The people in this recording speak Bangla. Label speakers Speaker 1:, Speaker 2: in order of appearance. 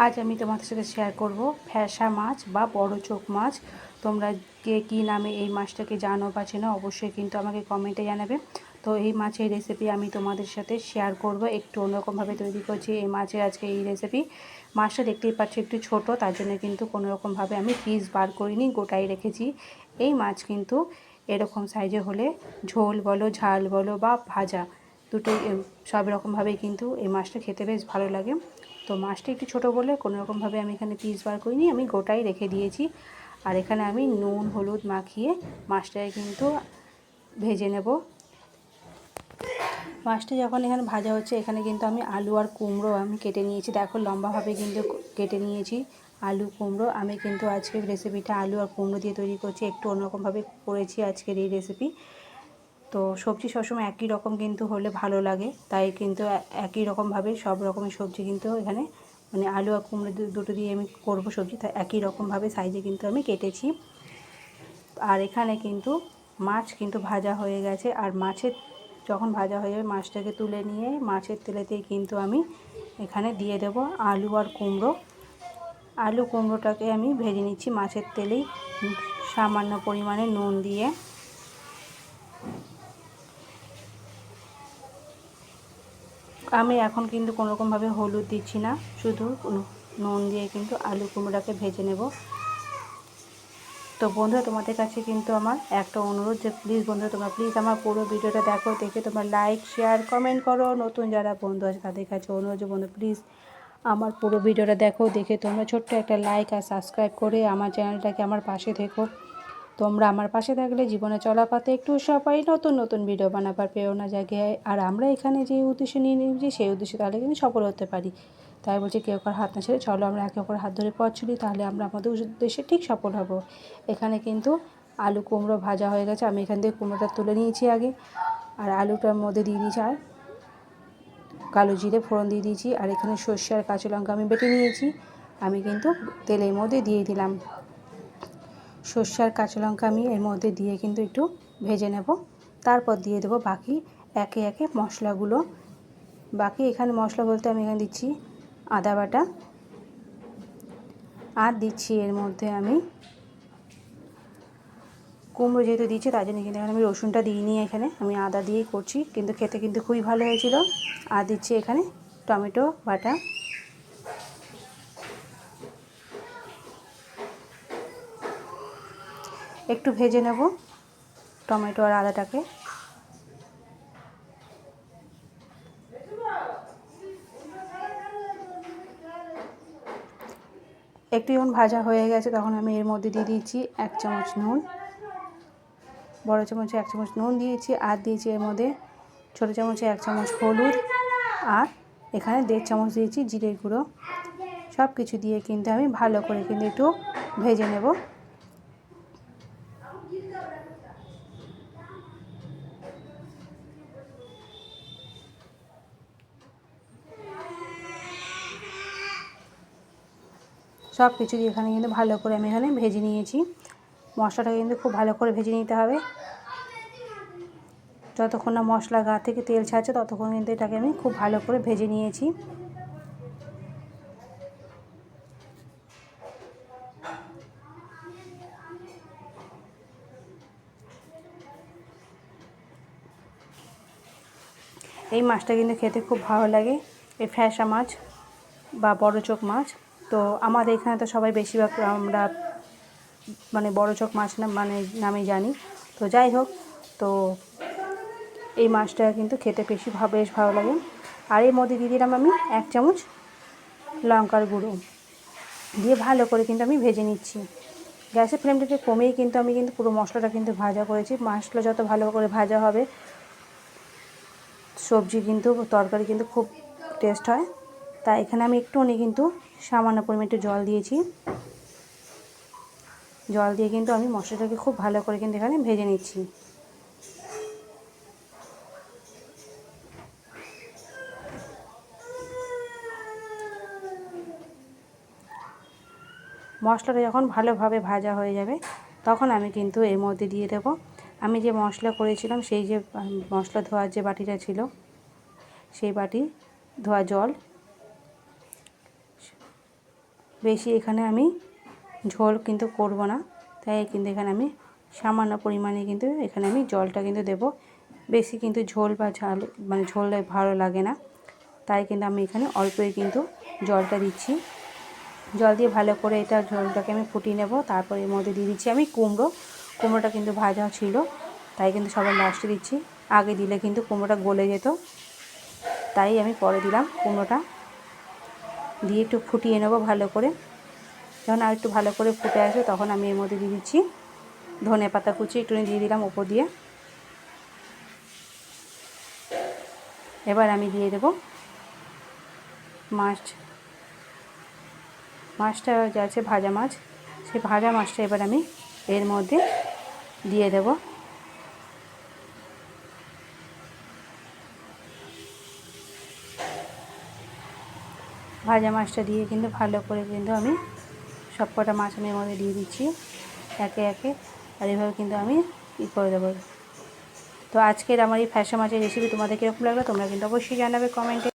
Speaker 1: আজ আমি তোমাদের সাথে শেয়ার করব ফ্যাসা মাছ বা বড় চোখ মাছ। তোমরা কে কী নামে এই মাছটাকে জানো বা চেনো অবশ্যই কিন্তু আমাকে কমেন্টে জানাবে। তো এই মাছের রেসিপি আমি তোমাদের সাথে শেয়ার করব, একটু অন্যরকমভাবে তৈরি করছি এই মাছের আজকে এই রেসিপি। মাছটা দেখতেই পাচ্ছি একটু ছোট, তার জন্য কিন্তু কোনোরকমভাবে আমি পিস বার করিনি, গোটাই রেখেছি। এই মাছ কিন্তু এরকম সাইজে হলে ঝোল বলো, ঝাল বলো বা ভাজা, দুটোই সব রকমভাবেই কিন্তু এই মাছটা খেতে বেশ ভালো লাগে। তো মাছটা একটু ছোটো বলে কোনোরকমভাবে আমি এখানে পিস বার করিনি, আমি গোটাই রেখে দিয়েছি। আর এখানে আমি নুন হলুদ মাখিয়ে মাছটাকে কিন্তু ভেজে নেব। মাছটা যখন এখানে ভাজা হচ্ছে, এখানে কিন্তু আমি আলু আর কুমড়ো আমি কেটে নিয়েছি। দেখো লম্বাভাবে কিন্তু কেটে নিয়েছি আলু কুমড়ো। আমি কিন্তু আজকের রেসিপিটা আলু আর কুমড়ো দিয়ে তৈরি করছি, একটু অন্যরকমভাবে করেছি আজকের এই রেসিপি। তো সবজি সবসময় একই রকম কিন্তু হলে ভালো লাগে, তাই কিন্তু একই রকমভাবে সব রকমের সবজি কিন্তু এখানে মানে আলু আর কুমড়ো দুটো দিয়ে আমি করব সবজি, তাই একই রকমভাবে সাইজে কিন্তু আমি কেটেছি। আর এখানে কিন্তু মাছ কিন্তু ভাজা হয়ে গেছে, আর মাছের যখন ভাজা হয়ে যাবে মাছটাকে তুলে নিয়ে মাছের তেলেতেই কিন্তু আমি এখানে দিয়ে দেব আলু আর কুমড়ো। আলু কুমড়োটাকে আমি ভেজে নিচ্ছি মাছের তেলেই সামান্য পরিমাণে নুন দিয়ে। আমি এখন কিন্তু কোনোরকমভাবে হলুদ দিচ্ছি না, শুধু নুন দিয়ে কিন্তু আলু কুমড়োটাকে ভেজে নেব। তো বন্ধুরা, তোমাদের কাছে কিন্তু আমার একটা অনুরোধ যে প্লিজ বন্ধুরা, তোমরা প্লিজ আমার পুরো ভিডিওটা দেখো, দেখে তোমরা লাইক শেয়ার কমেন্ট করো। নতুন যারা বন্ধু আছে তাদের কাছে অনুরোধ যে বন্ধু প্লিজ আমার পুরো ভিডিওটা দেখো, দেখে তোমরা ছোট্ট একটা লাইক আর সাবস্ক্রাইব করে আমার চ্যানেলটাকে আমার পাশে থেকো। তোমরা আমার পাশে থাকলে জীবনে চলাপথে একটু সবাই নতুন নতুন ভিডিও বানাবার প্রেরণা জাগে। আর আমরা এখানে যে উদ্দেশ্য নিয়ে নিয়েছি সেই উদ্দেশ্যে তাহলে কিন্তু সফল হতে পারি। তাই বলছি কেউ কার হাত না ছেড়ে চলো আমরা একে অপরের হাত ধরে পথ চলি, তাহলে আমরা আমাদের উদ্দেশ্যে ঠিক সফল হব। এখানে কিন্তু আলু কুমড়ো ভাজা হয়ে গেছে, আমি এখান থেকে কুমড়োটা তুলে নিয়েছি আগে, আর আলুটার মধ্যে দিয়ে দিয়েছি আর কালো জিরে ফোড়ন দিয়ে দিয়েছি। আর এখানে সর্ষে আর কাঁচা লঙ্কা আমি বেটে নিয়েছি, আমি কিন্তু তেলের মধ্যে দিয়ে দিলাম। সর্ষে আর কাঁচা লঙ্কা আমি এর মধ্যে দিয়ে কিন্তু একটু ভেজে নেব। তারপর দিয়ে দেবো বাকি একে একে মশলাগুলো। বাকি এখানে মশলা বলতে আমি এখানে দিচ্ছি আদা বাটা, আর দিচ্ছি এর মধ্যে আমি কুমড়ো যেহেতু দিচ্ছি তার জন্য কিন্তু এখানে আমি রসুনটা দিইনি, এখানে আমি আদা দিয়েই করছি, কিন্তু খেতে কিন্তু খুবই ভালো হয়েছিল। আর দিচ্ছি এখানে টমেটো বাটা। একটু ভেজে নেব টমেটো আর আদাটাকে। একটু যখন ভাজা হয়ে গেছে তখন আমি এর মধ্যে দিয়ে দিয়েছি 1 চামচ নুন, বড় চামচে 1 চামচ নুন দিয়েছি। আর দিয়েছি এর মধ্যে ছোটো চামচে 1 চামচ হলুদ, আর এখানে 1.5 চামচ দিয়েছি জিরে গুঁড়ো। সব কিছু দিয়ে কিন্তু আমি ভালো করে কিন্তু একটু ভেজে নেব। সব কিছু দিয়ে এখানে কিন্তু ভালো করে আমি এখানে ভেজে নিয়েছি। মশলাটা কিন্তু খুব ভালো করে ভেজে নিতে হবে, যতক্ষণ না মশলা গা থেকে তেল ছাড়ছে ততক্ষণ কিন্তু এটাকে আমি খুব ভালো করে ভেজে নিয়েছি। এই মাছটা কিন্তু খেতে খুব ভালো লাগে, এই ফ্যাসা মাছ বা বড় চোখ মাছ। তো আমাদের এখানে তো সবাই বেশিরভাগ আমরা মানে বড় চোখ মাছ নামে জানি। তো যাই হোক, তো এই মাছটা কিন্তু খেতে বেশ ভালো লাগে। আর এর মধ্যে দিয়ে দিলাম আমি 1 চামচ লঙ্কার গুঁড়ো দিয়ে ভালো করে কিন্তু আমি ভেজে নিচ্ছি। গ্যাসের ফ্লেমটাকে কমেই কিন্তু আমি কিন্তু পুরো মশলাটা কিন্তু ভাজা করেছি। মশলা যত ভালো করে ভাজা হবে সবজি কিন্তু তরকারি কিন্তু খুব টেস্ট হয়। তাই এখানে আমি একটুখানি কিন্তু সামান্য পরিমাণে একটু জল দিয়েছি। জল দিয়ে কিন্তু আমি মশলাটাকে খুব ভালো করে কিন্তু এখানে ভেজে নিচ্ছি। মশলাটা যখন ভালোভাবে ভাজা হয়ে যাবে তখন আমি কিন্তু এর মধ্যে দিয়ে দেব আমি যে মশলা করেছিলাম, সেই যে মশলা ধোয়ার যে বাটিটা ছিল সেই বাটি ধোয়া জল। বেশি এখানে আমি ঝোল কিন্তু করব না, তাই কিন্তু এখানে আমি সামান্য পরিমাণে কিন্তু এখানে আমি জলটা কিন্তু দেব। বেশি কিন্তু ঝোল বা ঝাল মানে ঝোল ভালো লাগে না, তাই কিন্তু আমি এখানে অল্পই কিন্তু জলটা দিচ্ছি। জল দিয়ে ভালো করে এটা ঝোলটাকে আমি ফুটিয়ে নেব। তারপর এর মধ্যে দিয়ে দিচ্ছি আমি কুমড়োটা কিন্তু ভাজা ছিল, তাই কিন্তু সবার লাস্টে দিচ্ছি। আগে দিলে কিন্তু কুমড়োটা গলে যেত, তাই আমি পরে দিলাম। কুমড়োটা দিয়ে একটু ফুটিয়ে নেব ভালো করে। যখন আর একটু ভালো করে ফুটে আসবে তখন আমি এর মধ্যে দিয়ে দিচ্ছি ধনেপাতা কুচি, একটু দিয়ে দিলাম ওপর দিয়ে। এবার আমি দিয়ে দেব মাছটা যা আছে ভাজা মাছ, সেই ভাজা মাছটা এবার আমি এর মধ্যে দিয়ে দেব। ভাজা মাছটা দিয়ে কিন্তু ভালো করে কিন্তু আমি সব কটা মাছ আমি এর মধ্যে দিয়ে দিচ্ছি একে একে, আর এভাবে কিন্তু আমি করে দেবো। তো আজকের আমার এই ফ্যাসা মাছের রেসিপি তোমাদের কীরকম লাগলো তোমরা কিন্তু অবশ্যই জানাবে কমেন্টে।